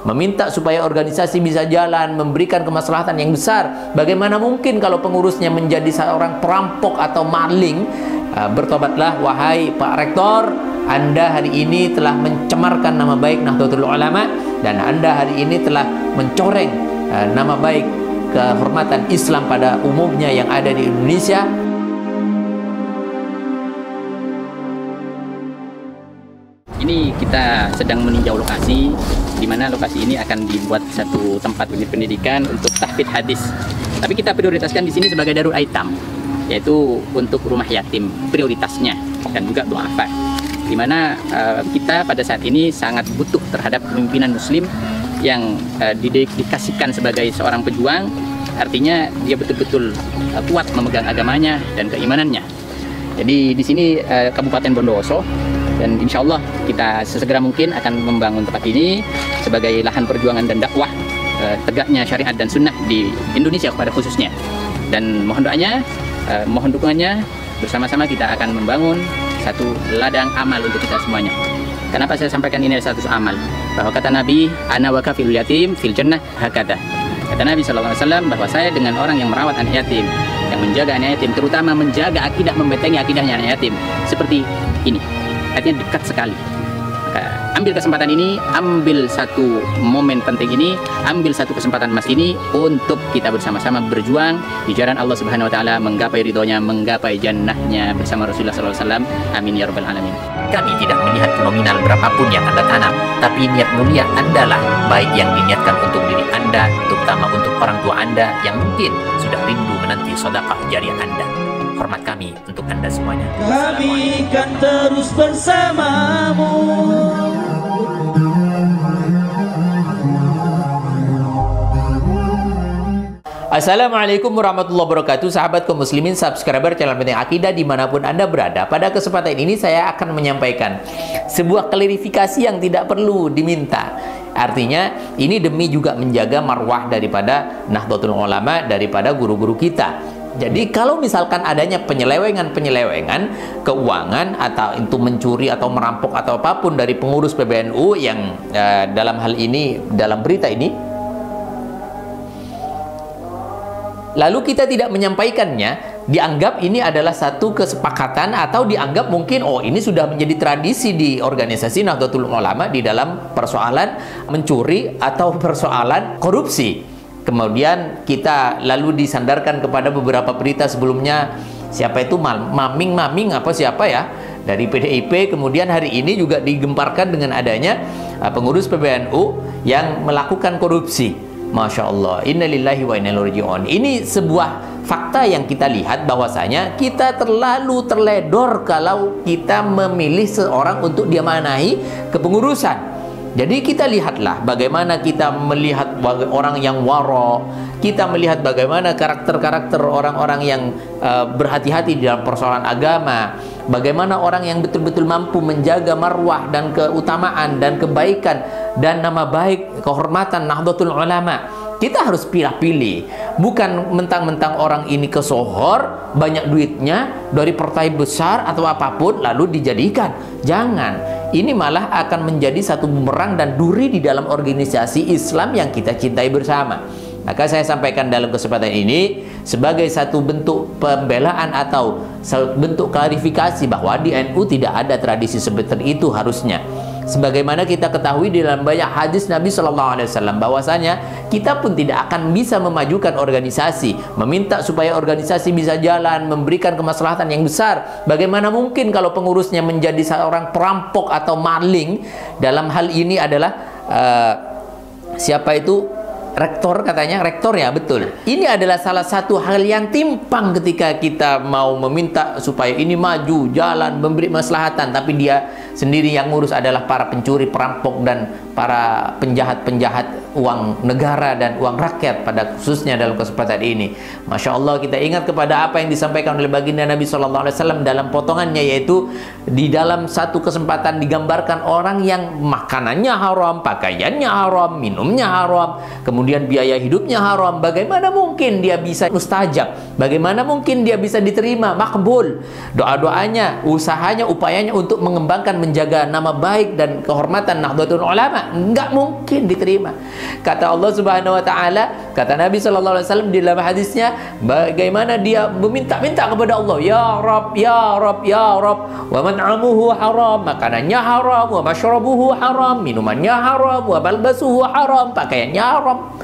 meminta supaya organisasi bisa jalan, memberikan kemaslahatan yang besar. Bagaimana mungkin kalau pengurusnya menjadi seorang perampok atau maling? Bertobatlah wahai Pak Rektor, Anda hari ini telah mencemarkan nama baik Nahdlatul Ulama, dan Anda hari ini telah mencoreng nama baik kehormatan Islam pada umumnya yang ada di Indonesia. Ini kita sedang meninjau lokasi, di mana lokasi ini akan dibuat satu tempat unit pendidikan untuk tahfidz hadis. Tapi kita prioritaskan di sini sebagai darul aitam, yaitu untuk rumah yatim prioritasnya, dan juga du'afa. Di mana kita pada saat ini sangat butuh terhadap kepemimpinan Muslim yang didedikasikan sebagai seorang pejuang, artinya dia betul-betul kuat memegang agamanya dan keimanannya. Jadi di sini Kabupaten Bondowoso, dan insya Allah kita sesegera mungkin akan membangun tempat ini sebagai lahan perjuangan dan dakwah tegaknya syariat dan sunnah di Indonesia pada khususnya. Dan mohon doanya, mohon dukungannya, bersama-sama kita akan membangun satu ladang amal untuk kita semuanya. Kenapa saya sampaikan ini adalah satu amal? Bahwa kata Nabi, ana wa kafilul yatim fil jannah hakada. Kata Nabi SAW bahwa saya dengan orang yang merawat anak yatim, yang menjaga anak yatim, terutama menjaga akidah, membentengi akidahnya anak yatim, seperti ini. Artinya dekat sekali. Maka ambil kesempatan ini, ambil satu momen penting ini, ambil satu kesempatan emas ini untuk kita bersama-sama berjuang di jalan Allah Subhanahu Wa Taala, menggapai ridhonya, menggapai jannahnya bersama Rasulullah SAW. Amin ya rabbal alamin. Kami tidak melihat nominal berapapun yang Anda tanam, tapi niat mulia Anda lah, baik yang diniatkan untuk diri Anda, terutama untuk orang tua Anda yang mungkin sudah rindu menanti sedekah jariah Anda. Hormat kami untuk Anda semuanya. Kami kan terus bersamamu. Assalamualaikum warahmatullahi wabarakatuh, sahabat kaum muslimin, subscriber channel Penting Akidah dimanapun Anda berada. Pada kesempatan ini saya akan menyampaikan sebuah klarifikasi yang tidak perlu diminta. Artinya ini demi juga menjaga marwah daripada Nahdlatul Ulama, daripada guru-guru kita. Jadi kalau misalkan adanya penyelewengan keuangan, atau itu mencuri atau merampok atau apapun dari pengurus PBNU yang dalam hal ini, dalam berita ini, lalu kita tidak menyampaikannya, dianggap ini adalah satu kesepakatan, atau dianggap mungkin oh ini sudah menjadi tradisi di organisasi Nahdlatul Ulama di dalam persoalan mencuri atau persoalan korupsi. Kemudian kita lalu disandarkan kepada beberapa berita sebelumnya, siapa itu maming apa siapa ya dari PDIP, kemudian hari ini juga digemparkan dengan adanya pengurus PBNU yang melakukan korupsi. Masya Allah, innalillahi wa inna ilaihi raji'un. Ini sebuah fakta yang kita lihat bahwasanya kita terlalu terledor kalau kita memilih seorang untuk diamanahi kepengurusan. Jadi kita lihatlah bagaimana kita melihat orang yang waro, kita melihat bagaimana karakter-karakter orang-orang yang berhati-hati di dalam persoalan agama, bagaimana orang yang betul-betul mampu menjaga marwah dan keutamaan dan kebaikan dan nama baik kehormatan Nahdlatul Ulama. Kita harus pilih-pilih, bukan mentang-mentang orang ini kesohor, banyak duitnya, dari partai besar atau apapun, lalu dijadikan. Jangan, ini malah akan menjadi satu bumerang dan duri di dalam organisasi Islam yang kita cintai bersama. Maka saya sampaikan dalam kesempatan ini sebagai satu bentuk pembelaan atau bentuk klarifikasi bahwa di NU tidak ada tradisi seperti itu harusnya. Sebagaimana kita ketahui di dalam banyak hadis Nabi SAW bahwasanya kita pun tidak akan bisa memajukan organisasi, meminta supaya organisasi bisa jalan, memberikan kemaslahatan yang besar. Bagaimana mungkin kalau pengurusnya menjadi seorang perampok atau maling? Dalam hal ini adalah siapa itu? Rektor, katanya rektor ya, betul. Ini adalah salah satu hal yang timpang ketika kita mau meminta supaya ini maju, jalan, memberi maslahatan, tapi dia sendiri yang ngurus adalah para pencuri, perampok, dan para penjahat-penjahat uang negara dan uang rakyat pada khususnya dalam kesempatan ini. Masya Allah, kita ingat kepada apa yang disampaikan oleh baginda Nabi SAW dalam potongannya, yaitu di dalam satu kesempatan digambarkan orang yang makanannya haram, pakaiannya haram, minumnya haram, kemudian biaya hidupnya haram. Bagaimana mungkin dia bisa mustajab? Bagaimana mungkin dia bisa diterima, makbul doa-doanya, usahanya, upayanya untuk mengembangkan menjaga nama baik dan kehormatan Nahdlatul Ulama, enggak mungkin diterima. Kata Allah Subhanahu wa taala, kata Nabi sallallahu alaihi wasallam di dalam hadisnya, bagaimana dia meminta-minta kepada Allah, ya Rabb, ya Rabb, ya Rabb, wa man'amuhu haram, makanannya haram, wa mashrabuhu haram, minumannya haram, wa malbasuhu haram, pakaiannya haram,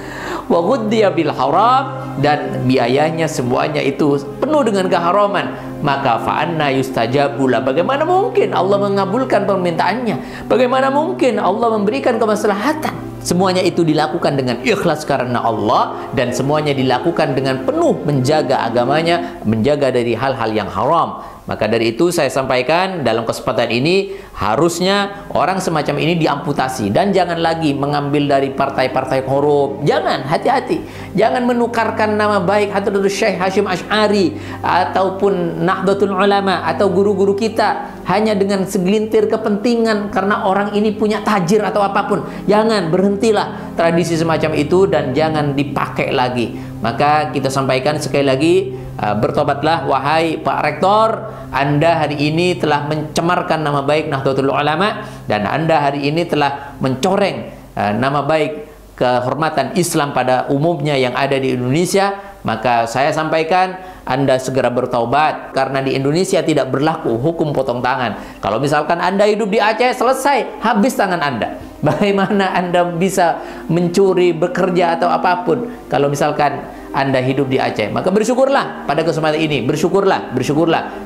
wa ghuddiya bil haram, dan biayanya semuanya itu penuh dengan keharaman, maka fa'anna yustajabula, bagaimana mungkin Allah mengabulkan permintaannya, bagaimana mungkin Allah memberikan kemaslahatan. Semuanya itu dilakukan dengan ikhlas karena Allah, dan semuanya dilakukan dengan penuh menjaga agamanya, menjaga dari hal-hal yang haram. Maka dari itu saya sampaikan dalam kesempatan ini, harusnya orang semacam ini diamputasi, dan jangan lagi mengambil dari partai-partai korup. Jangan, hati-hati. Jangan menukarkan nama baik Hadratus Syekh Hasyim Asy'ari ataupun Nahdlatul Ulama atau guru-guru kita hanya dengan segelintir kepentingan karena orang ini punya tajir atau apapun. Jangan, berhentilah tradisi semacam itu dan jangan dipakai lagi. Maka kita sampaikan sekali lagi, bertobatlah wahai Pak Rektor, Anda hari ini telah mencemarkan nama baik Nahdlatul Ulama, dan Anda hari ini telah mencoreng nama baik kehormatan Islam pada umumnya yang ada di Indonesia. Maka saya sampaikan, Anda segera bertaubat, karena di Indonesia tidak berlaku hukum potong tangan. Kalau misalkan Anda hidup di Aceh, selesai, habis tangan Anda. Bagaimana Anda bisa mencuri, bekerja atau apapun kalau misalkan Anda hidup di Aceh? Maka bersyukurlah pada kesempatan ini, bersyukurlah,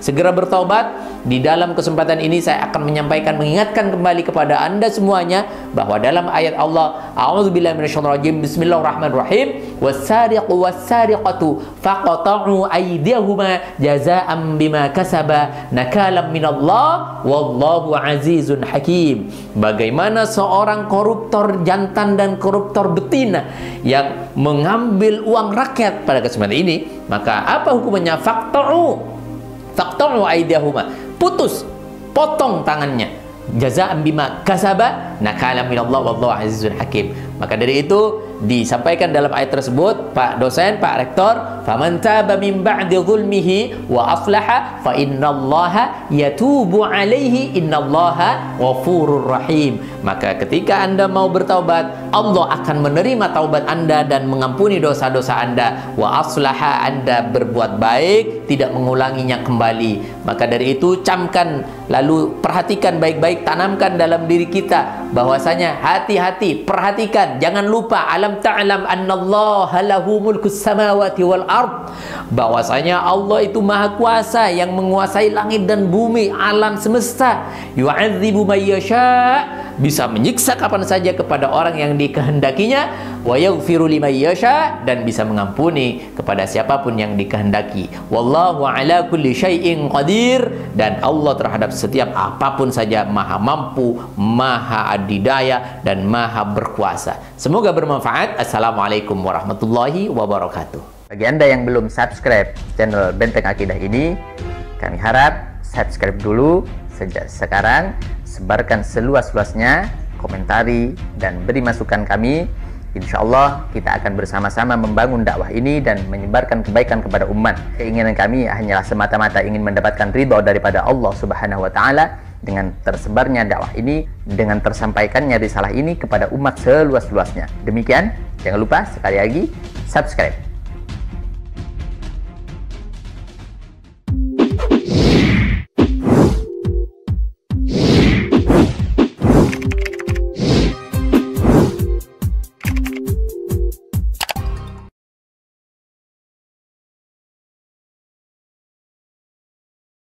segera bertaubat. Di dalam kesempatan ini saya akan menyampaikan, mengingatkan kembali kepada Anda semuanya bahwa dalam ayat Allah, a'udzubillahi minasyaitonirrajim, bismillahirrahmanirrahim, was-sariqu was-sariqatu faqata'u aydiyahuma jazaa'an bima kasaba nakalam minallah wallahu azizun hakim. Bagaimana seorang koruptor jantan dan koruptor betina yang mengambil uang rakyat pada kesempatan ini, maka apa hukumannya? Faqta'u aydiyahuma, putus, potong tangannya, jazaa'an bima kasaba nakalam minallah wallahu azizun hakim. Maka dari itu disampaikan dalam ayat tersebut, Pak dosen, Pak rektor, faman taba min ba'di zulmihi wa aslaha fa innallaha yatubu alaihi innallaha ghafurur rahim. Maka ketika Anda mau bertaubat, Allah akan menerima taubat Anda dan mengampuni dosa-dosa Anda. Wa aslaha, Anda berbuat baik, tidak mengulanginya kembali. Maka dari itu camkan, lalu perhatikan baik-baik, tanamkan dalam diri kita bahwasanya hati-hati, perhatikan, jangan lupa, alam ta'lam annallaha lahu mulkus samawati wal ard, bahwasanya Allah itu maha kuasa yang menguasai langit dan bumi, alam semesta. Yu'adzibu may yasha, bisa menyiksa kapan saja kepada orang yang dikehendakinya, wa yaghfiru liman yasha, dan bisa mengampuni kepada siapapun yang dikehendaki. Wallahu ala kulli syai'in qadir, dan Allah terhadap setiap apapun saja maha mampu, maha adidaya, dan maha berkuasa. Semoga bermanfaat. Assalamualaikum warahmatullahi wabarakatuh. Bagi Anda yang belum subscribe channel Benteng Akidah ini, kami harap subscribe dulu sejak sekarang, sebarkan seluas-luasnya, komentari, dan beri masukan kami. Insya Allah kita akan bersama-sama membangun dakwah ini dan menyebarkan kebaikan kepada umat. Keinginan kami hanyalah semata-mata ingin mendapatkan ridho daripada Allah Subhanahu wa Ta'ala dengan tersebarnya dakwah ini, dengan tersampaikannya risalah ini kepada umat seluas-luasnya. Demikian, jangan lupa sekali lagi subscribe.